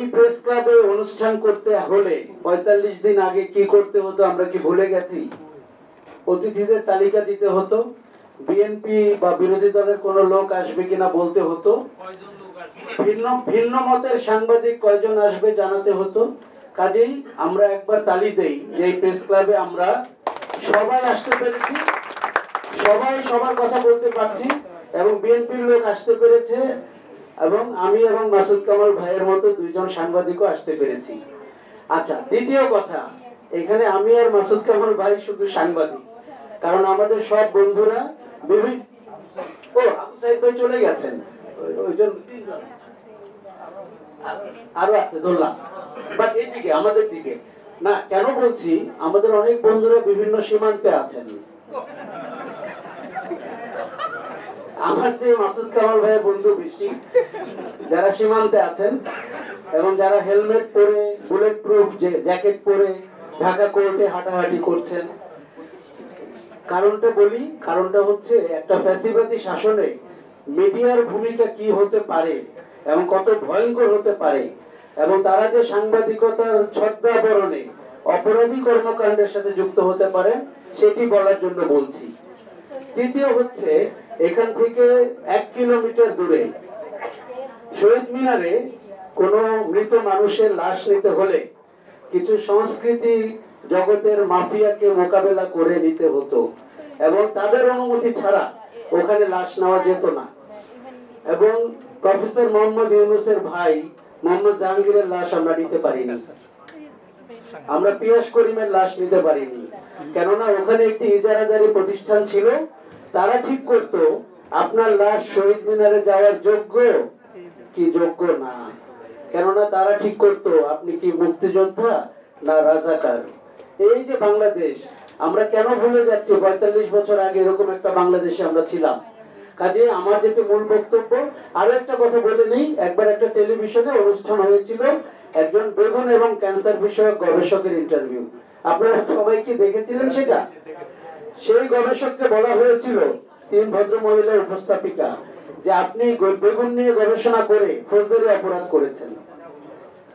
এই প্রেস ক্লাবে অনুষ্ঠান করতে হলে ৪৫ দিন আগে কি করতে হতো আমরা কি ভুলে গেছি? অতিথিদের তালিকা দিতে হতো, বিএনপি বা বিরোধী দলের কোনো লোক আসবে কিনা বলতে হতো, ভিন্ন ভিন্ন মতের সাংবাদিক কয়জন আসবে জানাতে হতো। কাজেই আমরা একবার তালি দেই যে এই প্রেস ক্লাবে আমরা সবাই আসতে পেরেছি, সবাই সবার কথা বলতে পারছি, এবং বিএনপির লোক আসতে পেরেছে, এবং আমি এবং মাসুদ কামাল ভাইয়ের মতো দুইজন সাংবাদিকও আসতে পেরেছি। আচ্ছা, দ্বিতীয় কথা, এখানে আমি আর মাসুদ কামাল ভাই শুধু সাংবাদিক, কারণ আমাদের সব বন্ধুরা বিভিন্ন আবু সাইদ ভাই চলে গেছেন, ওইজন তিনজন আরো আছে ধরলাম, বাট এইদিকে আমাদের দিকে না। কেন বলছি, আমাদের অনেক বন্ধুরা বিভিন্ন সীমান্তে আছেন। আমার যে মাসুদ কামাল ভাইয়ের বন্ধু বেশি যারা সীমান্তে আছেন, এবং যারা হেলমেট পরে বুলেট প্রুফ জ্যাকেট পরে ঢাকা কোর্টে হাঁটাহাঁটি করছেন। কারণটা বলি, কারণটা হচ্ছে একটা ফ্যাসিবাদী শাসনে মিডিয়ার ভূমিকা কি হতে পারে এবং কত ভয়ঙ্কর হতে পারে, এবং তারা যে সাংবাদিকতার ছদ্মাবরণে অপরাধী কর্মকাণ্ডের সাথে যুক্ত হতে পারে সেটি বলার জন্য বলছি। তৃতীয় হচ্ছে, এখান থেকে 1 কিলোমিটার দূরে শহীদ মিনারে কোনো মৃত মানুষের লাশ নিতে হলে কিছু সংস্কৃতি জগতের মাফিয়াকে মোকাবেলা করে নিতে হতো, এবং তাদের অনুমতি ছাড়া ওখানে লাশ নেওয়া যেত না। এবং প্রফেসর মোহাম্মদ ইউনূসের ভাই মোহাম্মদ জাহাঙ্গীরের লাশ আমরা নিতে পারিনি, আমরা পিয়াস করিমের লাশ নিতে পারিনি, কেননা ওখানে একটি ইজারাদারি প্রতিষ্ঠান ছিল, তারা ঠিক করত আপনার লাশ শহীদ মিনারে যাওয়ার যোগ্য কি যোগ্য না, কেননা তারা ঠিক করত আপনি কি মুক্তিযোদ্ধা না রাজাকার। এই যে বাংলাদেশ, আমরা কেন ভুলে যাচ্ছি ৪৫ বছর আগে এরকম একটা বাংলাদেশে আমরা ছিলাম। কাজে আমার যেটা মূল বক্তব্য, আরো একটা কথা বলে নেই, একবার একটা টেলিভিশনে অনুষ্ঠান হয়েছিল একজন বেগুন এবং ক্যান্সার বিষয়ক গবেষকের ইন্টারভিউ, আপনারা সবাই কি দেখেছিলেন সেটা? সেই গবেষককে বলা হয়েছিল, 3 ভদ্র মহিলা উপস্থাপিকা, যে আপনি বেগুন নিয়ে গবেষণা করে ফৌজদারি অপরাধ করেছেন।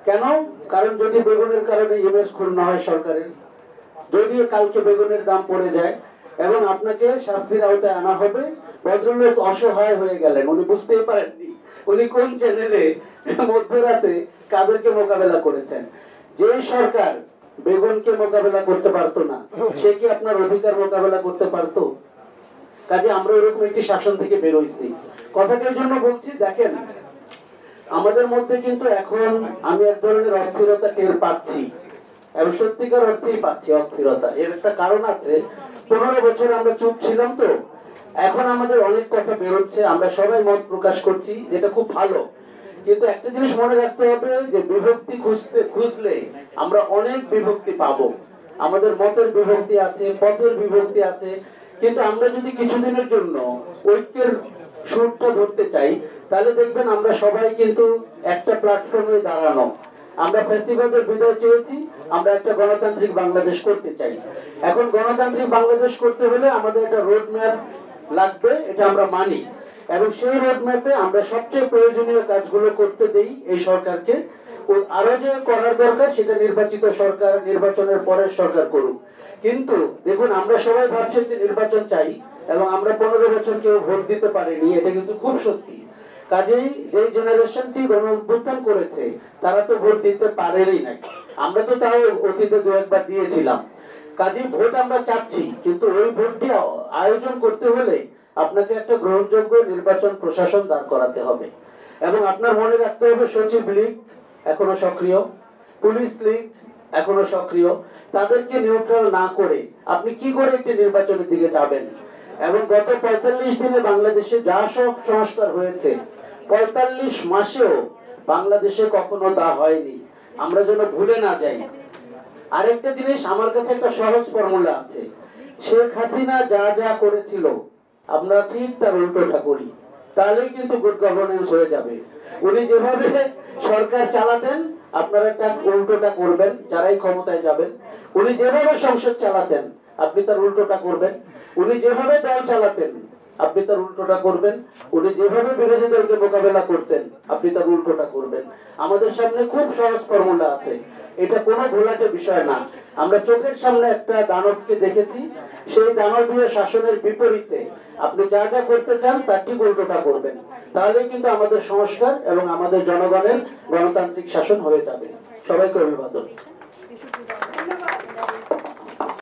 কেন? কারণ যদি বেগুনের কারণে ইমেজ ক্ষুণ্ণ হয় সরকারের, যদি কালকে বেগুনের দাম পড়ে যায় এবং আপনাকে শাস্তির আওতায় আনা হবে। ভদ্রলোক অসহায় হয়ে গেলেন, উনি বুঝতেই পারেননি উনি কোন চ্যানেলে মধ্যরাতে কাদেরকে মোকাবেলা করেছেন। যে সরকার বেগুনকে মোকাবেলা করতে পারতো না, সে কি আপনার অধিকার মোকাবেলা করতে পারতো? কাজে আমরা এরকম একটি শাসন থেকে বের হইছি। কথাটার জন্য বলছি, দেখেন আমাদের মধ্যে কিন্তু এখন আমি এক ধরনের অস্থিরতা টের পাচ্ছি, এবং সত্যিকার অর্থেই পাচ্ছি অস্থিরতা। এর একটা কারণ আছে, 15 বছর আমরা চুপ ছিলাম, তো এখন আমাদের অনেক কথা বেরোচ্ছে, আমরা সবাই মত প্রকাশ করছি, যেটা খুব ভালো। কিন্তু একটা জিনিস মনে রাখতে হবে যে বিভক্তি খুঁজলে আমরা অনেক বিভক্তি পাবো। আমাদের মতের বিভক্তি আছে, পথের বিভক্তি আছে, কিন্তু আমরা যদি কিছুদিনের জন্য ঐক্যের সুরটা ধরতে চাই, তাহলে দেখবেন আমরা সবাই কিন্তু একটা প্ল্যাটফর্মে দাঁড়ানো। আমরা ফ্যাসিবাদের বিদায় চেয়েছি, আমরা একটা গণতান্ত্রিক বাংলাদেশ করতে চাই। এখন গণতান্ত্রিক বাংলাদেশ করতে হলে আমাদের একটা রোড ম্যাপ লাগবে, এটা আমরা মানি, এবং সেই রোড ম্যাপে আমরা সবচেয়ে প্রয়োজনীয় কাজগুলো করতে দেই এই সরকারকে। আরো যে করার দরকার সেটা নির্বাচিত সরকার, নির্বাচনের পরের সরকার করুক। কিন্তু দেখুন, আমরা সবাই ভাবছি যে নির্বাচন চাই, এবং আমরা 15 বছর কেউ ভোট দিতে পারিনি, এটা কিন্তু খুব সত্যি। কাজেই যে জেনারেশনটি গণ অভ্যুত্থান করেছে তারা তো ভোট দিতে পারেনি না, আমরা তো তাও অতীতে 2-1 বার দিয়েছিলাম। কাজেই ভোট আমরা চাচ্ছি, কিন্তু ওই ভোটটি আয়োজন করতে হলে আপনাকে একটা গ্রহণযোগ্য নির্বাচন প্রশাসন দাঁড় করাতে হবে, এবং আপনার মনে রাখতে হবে সচিব লীগ এখনো সক্রিয়, পুলিশ লীগ এখনো সক্রিয়। তাদেরকে নিউট্রাল না করে আপনি কি করে একটি নির্বাচনের দিকে যাবেন? এবং গত 45 দিনে বাংলাদেশে যা সব সংস্কার হয়েছে, 45 মাসেও বাংলাদেশে কখনো তা হয়নি, আমরা যেন ভুলে না যাই। আরেকটা জিনিস, আমার কাছে একটা সহজ ফর্মুলা আছে, শেখ হাসিনা যা যা করেছিল আমরা ঠিক তার উল্টোটা করি, তাহলেই কিন্তু গুড গভর্নেন্স হয়ে যাবে। উনি যেভাবে সরকার চালাতেন আপনারা তার উল্টোটা করবেন যারাই ক্ষমতায় যাবেন। উনি যেভাবে সংসদ চালাতেন আপনি তার উল্টোটা করবেন। উনি যেভাবে দল চালাতেন আপনি তার উল্টোটা করবেন। উনি যেভাবে বিরোধী দলকে মোকাবেলা করতেন আপনি তার উল্টোটা করবেন। আমাদের সামনে খুব সহজ ফর্মুলা আছে, এটা কোনো ঘোলাটে বিষয় না। আমরা চোখের সামনে একটা দানবকে দেখেছি, সেই দানবীয় শাসনের বিপরীতে আপনি যা যা করতে চান তার ঠিক উল্টোটা করবেন, তাহলে কিন্তু আমাদের সংস্কার এবং আমাদের জনগণের গণতান্ত্রিক শাসন হয়ে যাবে। সবাইকে অভিবাদন।